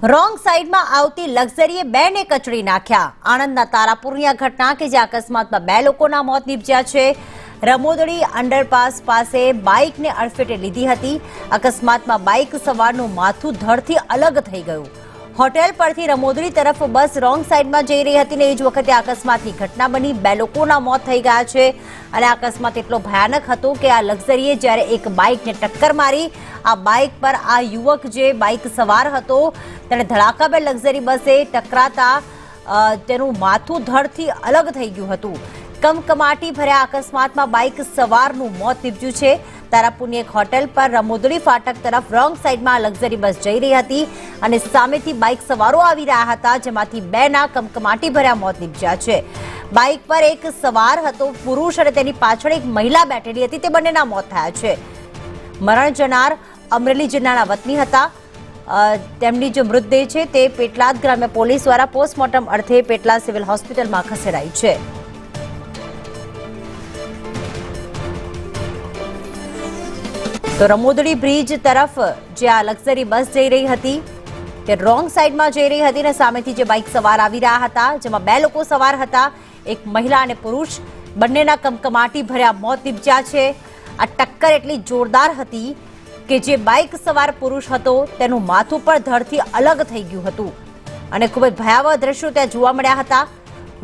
Wrong સાઈડમાં આવતી લક્ઝરીએ બેને કચડી નાખ્યા। આણંદના તારાપુરની આ ઘટના કે જે અકસ્માતમાં 2 લોકોના મોત નીપજ્યા છે। રમોદડી અંડરપાસ પાસે બાઇકને અડફેટે લીધી હતી। અકસ્માતમાં બાઇક સવારનું માથું ધડથી અલગ થઈ ગયું। હોટેલ પરથી રમોદડી તરફ બસ રોંગ સાઈડમાં જઈ રહી હતી ને એ જ વખતે અકસ્માતની ઘટના બની। 2 લોકોના મોત થઈ ગયા છે અને અકસ્માત એટલો ભયાનક હતો કે આ લક્ઝરીએ જ્યારે એક બાઇકને ટક્કર મારી। આ બાઇક પર આ યુવક જે બાઇક સવાર હતો તેને ધડાકાભેર લક્ઝરી બસે ટકરાતા તેનું માથું ધડથી અલગ થઈ ગયું હતું। કમકમાટી ભર્યા અકસ્માતમાં બાઇક સવારનું મોત નીપજ્યું છે। તારાપુરની એક હોટેલ પર રમોદડી ફાટક તરફ રોંગ સાઈડમાં લક્ઝરી બસ જઈ રહી હતી અને સામેથી બાઇક સવારો આવી રહ્યા હતા, જેમાંથી 2ના કમકમાટી ભર્યા મોત નીપજ્યા છે। બાઇક પર એક સવાર હતો પુરુષ અને તેની પાછળ એક મહિલા બેઠેલી હતી, તે બંનેના મોત થયા છે। મરણ જનાર અમરેલી જિલ્લાના વતની હતા। તેમની જે મૃતદેહ છે તે પેટલાદ ગ્રામ્ય પોલીસ દ્વારા પોસ્ટમોર્ટમ અર્થે પેટલાદ સિવિલ હોસ્પિટલમાં ખસેડાઈ છે। તો રમોદડી બ્રિજ તરફ જે આ લક્ઝરી બસ જઈ રહી હતી તે રોંગ સાઈડમાં જઈ રહી હતી અને સામેથી જે બાઇક સવાર આવી રહ્યા હતા, જેમાં 2 લોકો સવાર હતા, એક મહિલા અને પુરુષ। બંનેના કમકમાટી ભર્યા મોત નીપજ્યા છે। આ ટક્કર એટલી જોરદાર હતી કે જે બાઇક સવાર પુરુષ હતો તેનું માથું પણ ધડથી અલગ થઈ ગયું હતું અને ખૂબ જ ભયાવહ દ્રશ્યો ત્યાં જોવા મળ્યા હતા।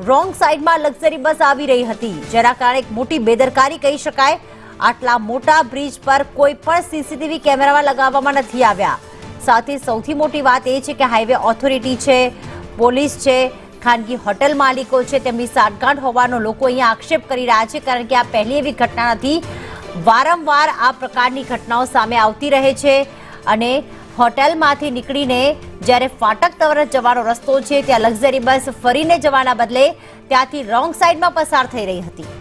રોંગ સાઈડમાં લક્ઝરી બસ આવી રહી હતી, જેના કારણે એક મોટી બેદરકારી કહી શકાય। આટલા મોટા બ્રિજ પર કોઈ પણ સીસીટીવી કેમેરામાં લગાવવામાં નથી આવ્યા। સાથે સૌથી મોટી વાત એ છે કે હાઈવે ઓથોરિટી છે, પોલીસ છે, ખાનગી હોટેલ માલિકો છે, તેમની સાંઠગાંઠ હોવાનો લોકો અહીંયા આક્ષેપ કરી રહ્યા છે, કારણ કે આ પહેલી એવી ઘટના નથી। વારંવાર આ પ્રકારની ઘટનાઓ સામે આવતી રહે છે અને હોટેલમાંથી નીકળીને જ્યારે ફાટક તરફ જવાનો રસ્તો છે ત્યાં લક્ઝરી બસ ફરીને જવાના બદલે ત્યાંથી રોંગ સાઈડમાં પસાર થઈ રહી હતી।